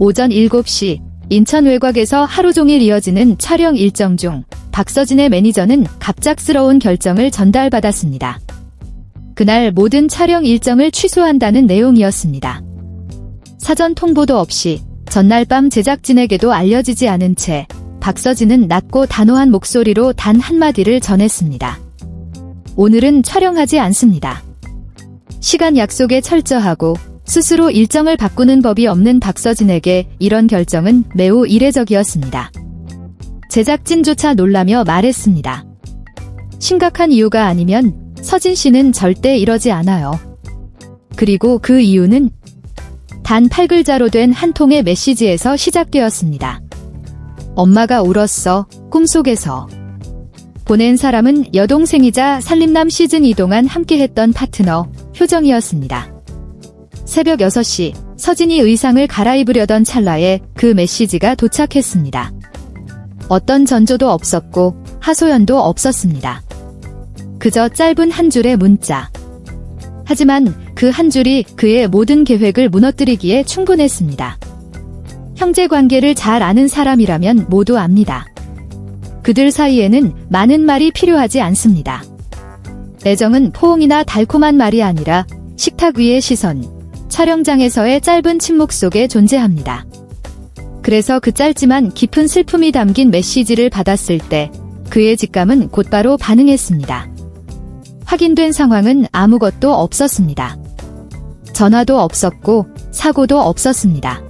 오전 7시 인천 외곽에서 하루 종일 이어지는 촬영 일정 중 박서진의 매니저는 갑작스러운 결정을 전달받았습니다. 그날 모든 촬영 일정을 취소한다는 내용이었습니다. 사전 통보도 없이 전날 밤 제작진에게도 알려지지 않은 채 박서진은 낮고 단호한 목소리로 단 한마디를 전했습니다. 오늘은 촬영하지 않습니다. 시간 약속에 철저하고 스스로 일정을 바꾸는 법이 없는 박서진에게 이런 결정은 매우 이례적이었습니다. 제작진조차 놀라며 말했습니다. 심각한 이유가 아니면 서진 씨는 절대 이러지 않아요. 그리고 그 이유는 단 8글자로 된 한 통의 메시지에서 시작되었습니다. 엄마가 울었어, 꿈속에서. 보낸 사람은 여동생이자 살림남 시즌2 동안 함께했던 파트너, 효정이었습니다. 새벽 6시, 서진이 의상을 갈아입으려던 찰나에 그 메시지가 도착했습니다. 어떤 전조도 없었고 하소연도 없었습니다. 그저 짧은 한 줄의 문자. 하지만 그 한 줄이 그의 모든 계획을 무너뜨리기에 충분했습니다. 형제관계를 잘 아는 사람이라면 모두 압니다. 그들 사이에는 많은 말이 필요하지 않습니다. 애정은 포옹이나 달콤한 말이 아니라 식탁 위의 시선, 촬영장에서의 짧은 침묵 속에 존재합니다. 그래서 그 짧지만 깊은 슬픔이 담긴 메시지를 받았을 때 그의 직감은 곧바로 반응했습니다. 확인된 상황은 아무것도 없었습니다. 전화도 없었고 사고도 없었습니다.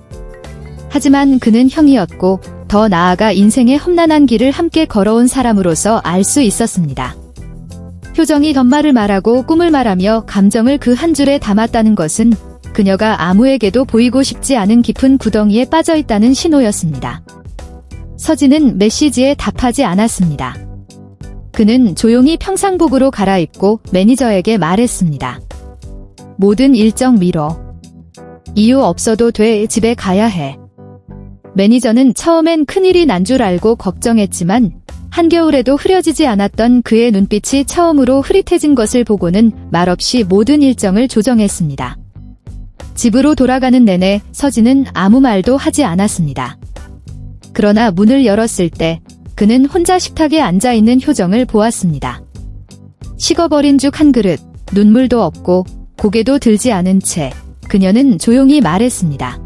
하지만 그는 형이었고 더 나아가 인생의 험난한 길을 함께 걸어온 사람으로서 알 수 있었습니다. 효정이 덧말을 말하고 꿈을 말하며 감정을 그 한 줄에 담았다는 것은 그녀가 아무에게도 보이고 싶지 않은 깊은 구덩이에 빠져있다는 신호였습니다. 서진은 메시지에 답하지 않았습니다. 그는 조용히 평상복으로 갈아입고 매니저에게 말했습니다. 모든 일정 미뤄. 이유 없어도 돼, 집에 가야 해. 매니저는 처음엔 큰일이 난 줄 알고 걱정했지만 한겨울에도 흐려지지 않았던 그의 눈빛이 처음으로 흐릿해진 것을 보고는 말없이 모든 일정을 조정했습니다. 집으로 돌아가는 내내 서진은 아무 말도 하지 않았습니다. 그러나 문을 열었을 때 그는 혼자 식탁에 앉아있는 효정을 보았습니다. 식어버린 죽 한 그릇, 눈물도 없고 고개도 들지 않은 채 그녀는 조용히 말했습니다.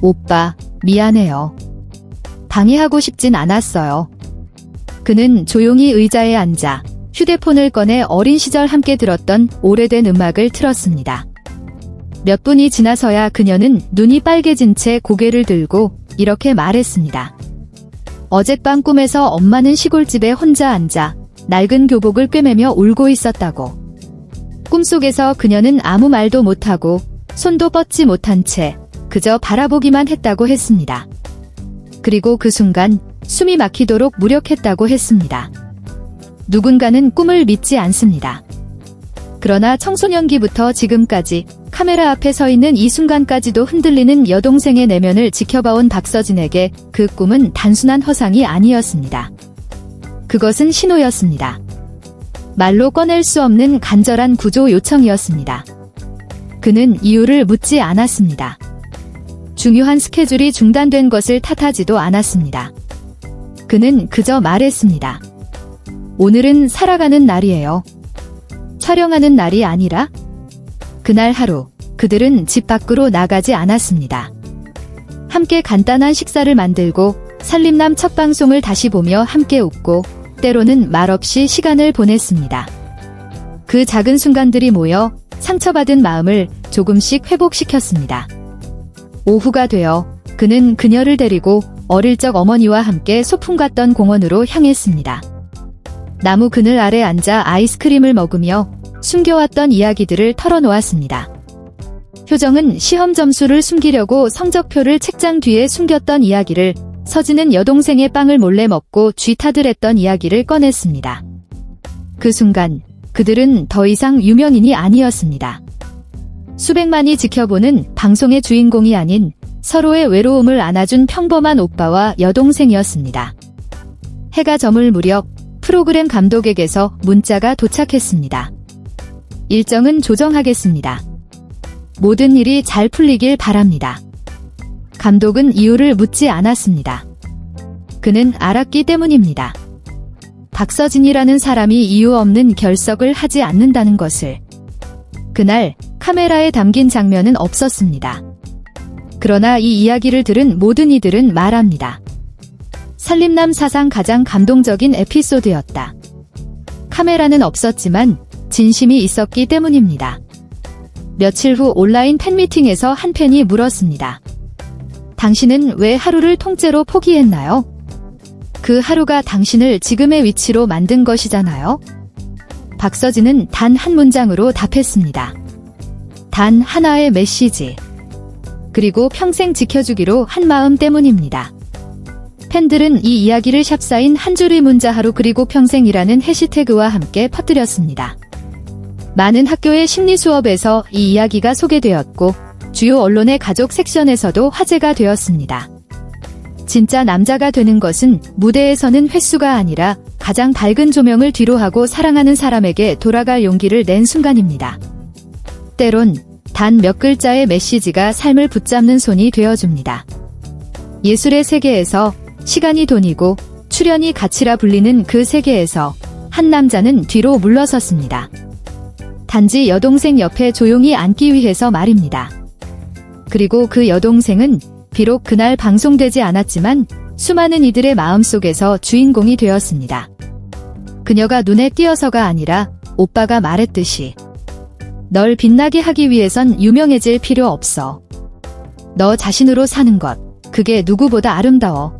오빠, 미안해요. 방해하고 싶진 않았어요. 그는 조용히 의자에 앉아 휴대폰을 꺼내 어린 시절 함께 들었던 오래된 음악을 틀었습니다. 몇 분이 지나서야 그녀는 눈이 빨개진 채 고개를 들고 이렇게 말했습니다. 어젯밤 꿈에서 엄마는 시골집에 혼자 앉아 낡은 교복을 꿰매며 울고 있었다고. 꿈속에서 그녀는 아무 말도 못하고 손도 뻗지 못한 채 그저 바라보기만 했다고 했습니다. 그리고 그 순간 숨이 막히도록 무력했다고 했습니다. 누군가는 꿈을 믿지 않습니다. 그러나 청소년기부터 지금까지 카메라 앞에 서 있는 이 순간까지도 흔들리는 여동생의 내면을 지켜봐온 박서진에게 그 꿈은 단순한 허상이 아니었습니다. 그것은 신호였습니다. 말로 꺼낼 수 없는 간절한 구조 요청이었습니다. 그는 이유를 묻지 않았습니다. 중요한 스케줄이 중단된 것을 탓하지도 않았습니다. 그는 그저 말했습니다. 오늘은 살아가는 날이에요. 촬영하는 날이 아니라. 그날 하루 그들은 집 밖으로 나가지 않았습니다. 함께 간단한 식사를 만들고 살림남 첫 방송을 다시 보며 함께 웃고 때로는 말없이 시간을 보냈습니다. 그 작은 순간들이 모여 상처받은 마음을 조금씩 회복시켰습니다. 오후가 되어 그는 그녀를 데리고 어릴 적 어머니와 함께 소풍 갔던 공원으로 향했습니다. 나무 그늘 아래 앉아 아이스크림을 먹으며 숨겨왔던 이야기들을 털어놓았습니다. 효정은 시험 점수를 숨기려고 성적표를 책장 뒤에 숨겼던 이야기를, 서진은 여동생의 빵을 몰래 먹고 쥐타들했던 이야기를 꺼냈습니다. 그 순간 그들은 더 이상 유명인이 아니었습니다. 수백만이 지켜보는 방송의 주인공이 아닌 서로의 외로움을 안아준 평범한 오빠와 여동생이었습니다. 해가 저물 무렵 프로그램 감독에게서 문자가 도착했습니다. 일정은 조정하겠습니다. 모든 일이 잘 풀리길 바랍니다. 감독은 이유를 묻지 않았습니다. 그는 알았기 때문입니다. 박서진이라는 사람이 이유 없는 결석을 하지 않는다는 것을. 그날 카메라에 담긴 장면은 없었습니다. 그러나 이 이야기를 들은 모든 이들은 말합니다. 살림남 사상 가장 감동적인 에피소드였다. 카메라는 없었지만 진심이 있었기 때문입니다. 며칠 후 온라인 팬미팅에서 한 팬이 물었습니다. 당신은 왜 하루를 통째로 포기했나요? 그 하루가 당신을 지금의 위치로 만든 것이잖아요? 박서진은 단 한 문장으로 답했습니다. 단 하나의 메시지. 그리고 평생 지켜주기로 한 마음 때문입니다. 팬들은 이 이야기를 샵사인 한 줄의 문자 하루 그리고 평생이라는 해시태그와 함께 퍼뜨렸습니다. 많은 학교의 심리 수업에서 이 이야기가 소개되었고 주요 언론의 가족 섹션에서도 화제가 되었습니다. 진짜 남자가 되는 것은 무대에 서는 횟수가 아니라 가장 밝은 조명을 뒤로하고 사랑하는 사람에게 돌아갈 용기를 낸 순간입니다. 때론 단 몇 글자의 메시지가 삶을 붙잡는 손이 되어줍니다. 예술의 세계에서 시간이 돈이고 출연이 가치라 불리는 그 세계에서 한 남자는 뒤로 물러섰습니다. 단지 여동생 옆에 조용히 앉기 위해서 말입니다. 그리고 그 여동생은 비록 그날 방송되지 않았지만 수많은 이들의 마음속에서 주인공이 되었습니다. 그녀가 눈에 띄어서가 아니라 오빠가 말했듯이 널 빛나게 하기 위해선 유명해질 필요 없어. 너 자신으로 사는 것, 그게 누구보다 아름다워.